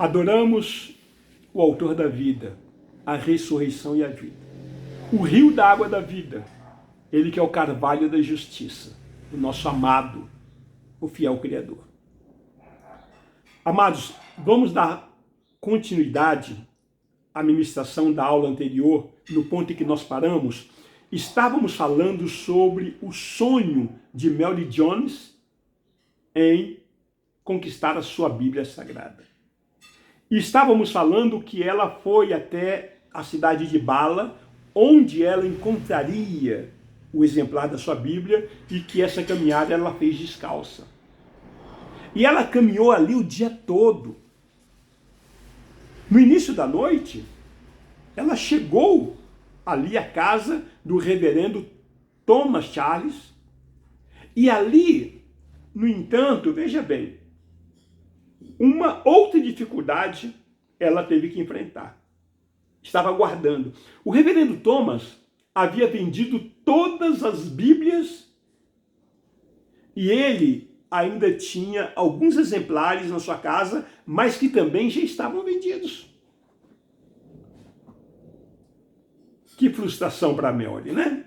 Adoramos o autor da vida, a ressurreição e a vida. O rio da água da vida, ele que é o carvalho da justiça, o nosso amado, o fiel Criador. Amados, vamos dar continuidade à ministração da aula anterior, no ponto em que nós paramos. Estávamos falando sobre o sonho de Mary Jones em conquistar a sua Bíblia Sagrada. E estávamos falando que ela foi até a cidade de Bala, onde ela encontraria o exemplar da sua Bíblia, e que essa caminhada ela fez descalça. E ela caminhou ali o dia todo. No início da noite, ela chegou ali à casa do reverendo Thomas Charles, e ali, no entanto, veja bem, uma outra dificuldade ela teve que enfrentar. Estava aguardando. O reverendo Thomas havia vendido todas as Bíblias e ele ainda tinha alguns exemplares na sua casa, mas que também já estavam vendidos. Que frustração para a Mary, né?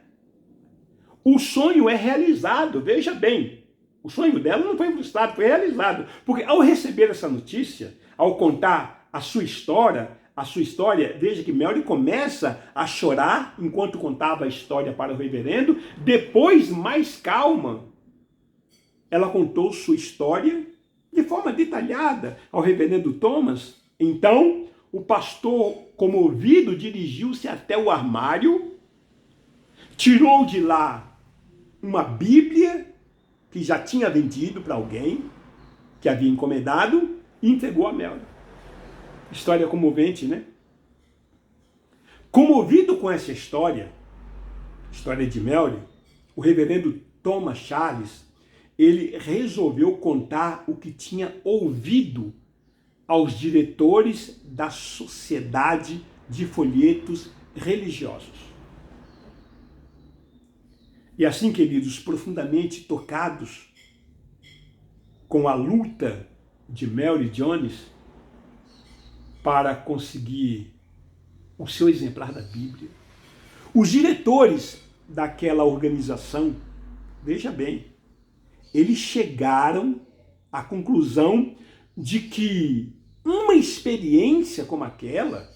O sonho é realizado, veja bem. O sonho dela não foi frustrado, foi realizado. Porque ao receber essa notícia, ao contar a sua história, veja que Mary começa a chorar enquanto contava a história para o reverendo. Depois, mais calma, ela contou sua história de forma detalhada ao reverendo Thomas. Então, o pastor, comovido, dirigiu-se até o armário, tirou de lá uma Bíblia que já tinha vendido para alguém, que havia encomendado, e entregou a Mary. História comovente, né? Comovido com essa história de Mary, o reverendo Thomas Charles, ele resolveu contar o que tinha ouvido aos diretores da Sociedade de Folhetos Religiosos. E assim, queridos, profundamente tocados com a luta de Mary Jones para conseguir o seu exemplar da Bíblia, os diretores daquela organização, veja bem, eles chegaram à conclusão de que uma experiência como aquela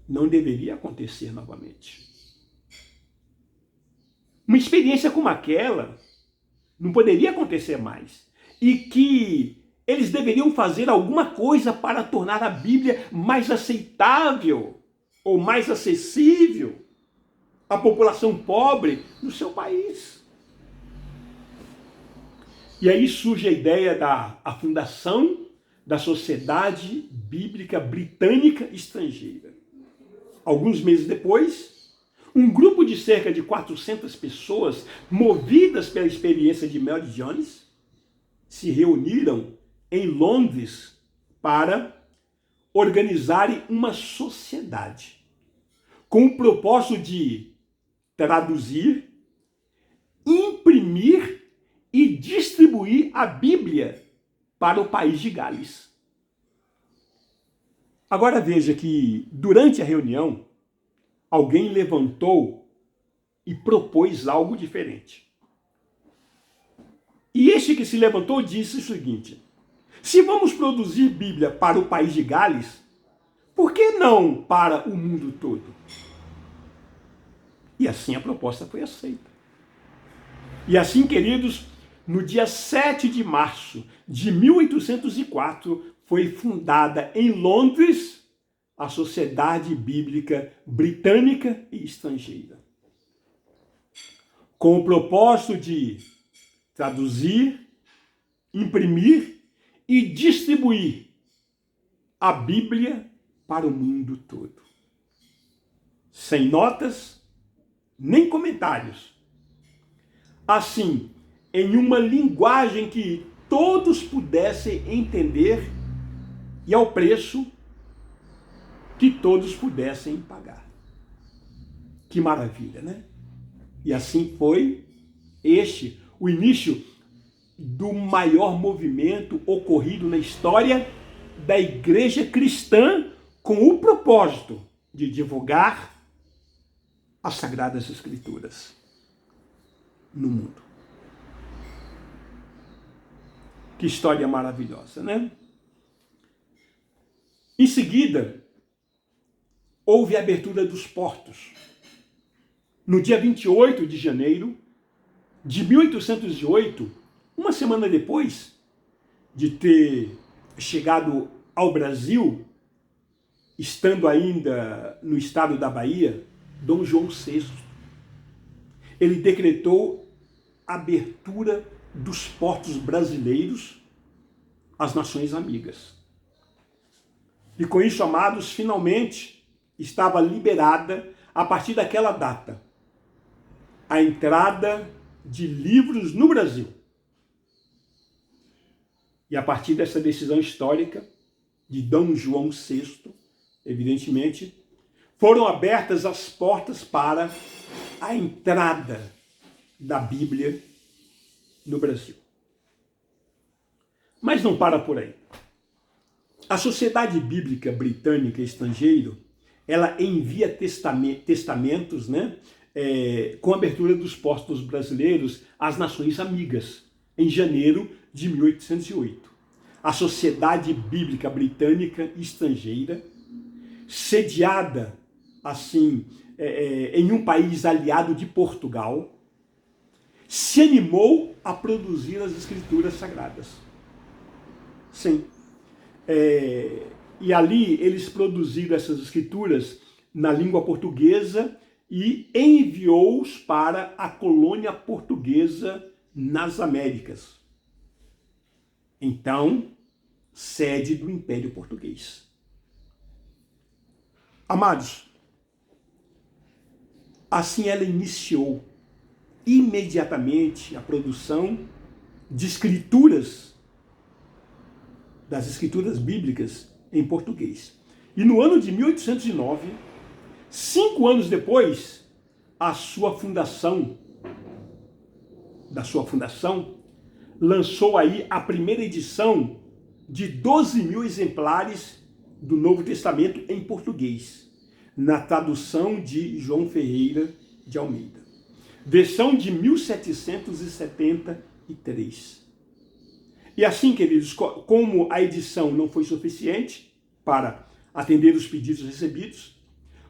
não deveria acontecer novamente. Uma experiência como aquela não poderia acontecer mais. E que eles deveriam fazer alguma coisa para tornar a Bíblia mais aceitável ou mais acessível à população pobre do seu país. E aí surge a ideia da fundação da Sociedade Bíblica Britânica Estrangeira. Alguns meses depois, um grupo de cerca de 400 pessoas, movidas pela experiência de Mary Jones, se reuniram em Londres para organizarem uma sociedade com o propósito de traduzir, imprimir e distribuir a Bíblia para o país de Gales. Agora veja que durante a reunião, alguém levantou e propôs algo diferente. E este que se levantou disse o seguinte: se vamos produzir Bíblia para o país de Gales, por que não para o mundo todo? E assim a proposta foi aceita. E assim, queridos, no dia 7 de março de 1804, foi fundada em Londres a Sociedade Bíblica Britânica e Estrangeira, com o propósito de traduzir, imprimir e distribuir a Bíblia para o mundo todo. Sem notas, nem comentários. Assim, em uma linguagem que todos pudessem entender e ao preço que todos pudessem pagar. Que maravilha, né? E assim foi o início do maior movimento ocorrido na história da igreja cristã com o propósito de divulgar as Sagradas Escrituras no mundo. Que história maravilhosa, né? Em seguida, houve a abertura dos portos. No dia 28 de janeiro de 1808, uma semana depois de ter chegado ao Brasil, estando ainda no estado da Bahia, Dom João VI, ele decretou a abertura dos portos brasileiros às nações amigas. E com isso, amados, finalmente estava liberada, a partir daquela data, a entrada de livros no Brasil. E a partir dessa decisão histórica de Dom João VI, evidentemente, foram abertas as portas para a entrada da Bíblia no Brasil. Mas não para por aí. A Sociedade Bíblica Britânica Estrangeira, ela envia testamentos, né, com a abertura dos portos brasileiros às nações amigas, em janeiro de 1808. A Sociedade Bíblica Britânica Estrangeira, sediada assim em um país aliado de Portugal, se animou a produzir as Escrituras Sagradas. Sim. E ali eles produziram essas escrituras na língua portuguesa e enviou-os para a colônia portuguesa nas Américas. Então, sede do Império Português. Amados, assim ela iniciou imediatamente a produção de escrituras, das escrituras bíblicas em português. E no ano de 1809, 5 anos depois da sua fundação, lançou aí a primeira edição de 12.000 exemplares do Novo Testamento em português, na tradução de João Ferreira de Almeida. Versão de 1773. E assim, queridos, como a edição não foi suficiente para atender os pedidos recebidos,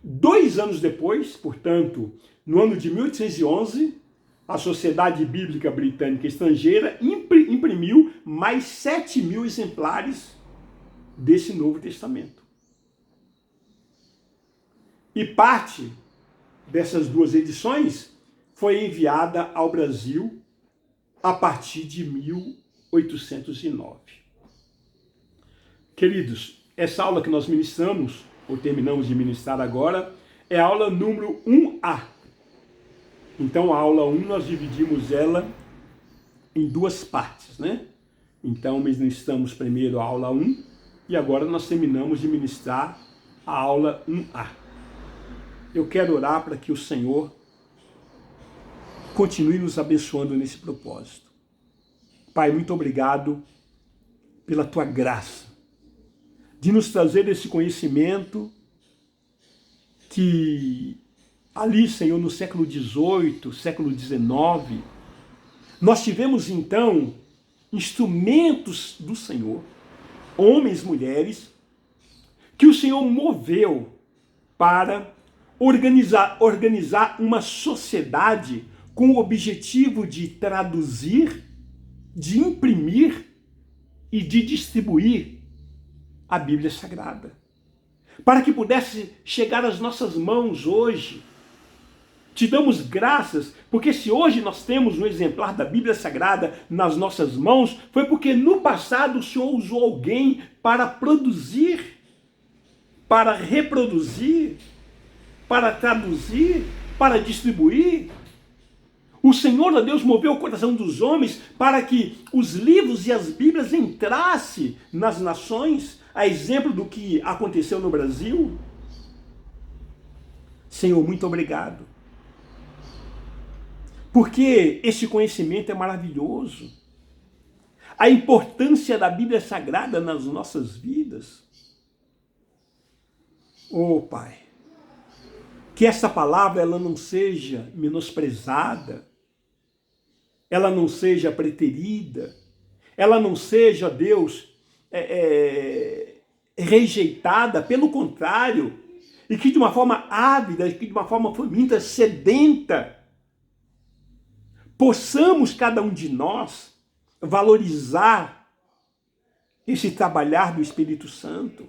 2 anos depois, portanto, no ano de 1811, a Sociedade Bíblica Britânica Estrangeira imprimiu mais 7.000 exemplares desse Novo Testamento. E parte dessas 2 edições foi enviada ao Brasil a partir de 1809. Queridos, essa aula que nós ministramos, ou terminamos de ministrar agora, é a aula número 1A. Então, a aula 1 nós dividimos ela em 2 partes, né? Então, ministramos primeiro a aula 1 e agora nós terminamos de ministrar a aula 1A. Eu quero orar para que o Senhor continue nos abençoando nesse propósito. Pai, muito obrigado pela tua graça de nos trazer esse conhecimento que ali, Senhor, no século XVIII, século XIX, nós tivemos então instrumentos do Senhor, homens, mulheres, que o Senhor moveu para organizar uma sociedade com o objetivo de traduzir, de imprimir e de distribuir a Bíblia Sagrada, para que pudesse chegar às nossas mãos hoje. Te damos graças, porque se hoje nós temos um exemplar da Bíblia Sagrada nas nossas mãos, foi porque no passado o Senhor usou alguém para produzir, para reproduzir, para traduzir, para distribuir. O Senhor, ó Deus, moveu o coração dos homens para que os livros e as Bíblias entrassem nas nações, a exemplo do que aconteceu no Brasil. Senhor, muito obrigado. Porque este conhecimento é maravilhoso. a importância da Bíblia Sagrada nas nossas vidas. Oh, Pai, que essa palavra ela não seja menosprezada, ela não seja preterida, ela não seja, Deus, rejeitada, pelo contrário, e que de uma forma ávida, que de uma forma faminta, sedenta, possamos cada um de nós valorizar esse trabalhar do Espírito Santo,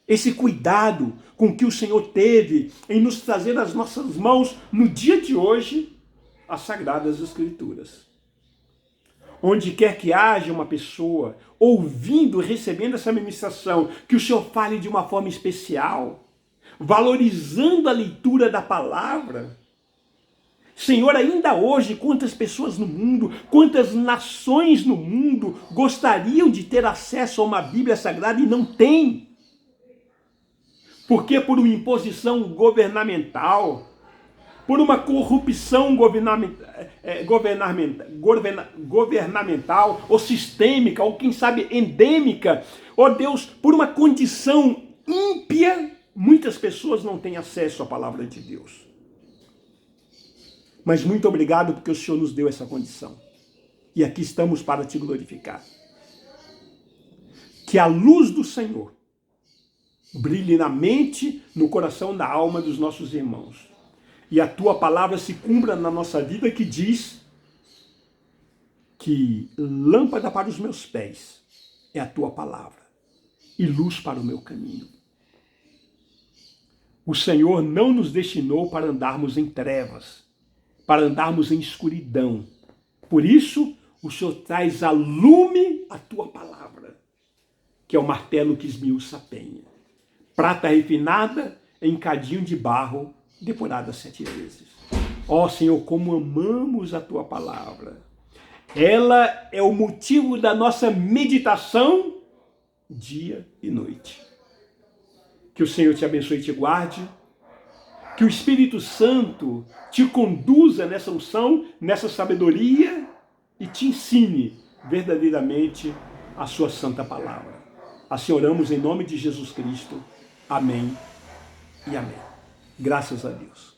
esse cuidado com que o Senhor teve em nos trazer às nossas mãos, no dia de hoje, as Sagradas Escrituras. Onde quer que haja uma pessoa ouvindo, recebendo essa ministração, que o Senhor fale de uma forma especial, valorizando a leitura da palavra. Senhor, ainda hoje, quantas pessoas no mundo, quantas nações no mundo gostariam de ter acesso a uma Bíblia Sagrada e não têm? Porque por uma imposição governamental, por uma corrupção governamental ou sistêmica, ou quem sabe endêmica, ó Deus, por uma condição ímpia, muitas pessoas não têm acesso à palavra de Deus. Mas muito obrigado porque o Senhor nos deu essa condição. E aqui estamos para te glorificar. Que a luz do Senhor brilhe na mente, no coração, na alma dos nossos irmãos. E a tua palavra se cumpra na nossa vida, que diz que lâmpada para os meus pés é a tua palavra e luz para o meu caminho. O Senhor não nos destinou para andarmos em trevas, para andarmos em escuridão. Por isso, o Senhor traz a lume a tua palavra, que é o martelo que esmiuça a penha. Prata refinada em cadinho de barro, depurada 7 vezes. Ó Senhor, como amamos a tua palavra. Ela é o motivo da nossa meditação dia e noite. Que o Senhor te abençoe e te guarde. Que o Espírito Santo te conduza nessa unção, nessa sabedoria e te ensine verdadeiramente a sua santa palavra. Assim oramos em nome de Jesus Cristo. Amém e amém. Graças a Deus.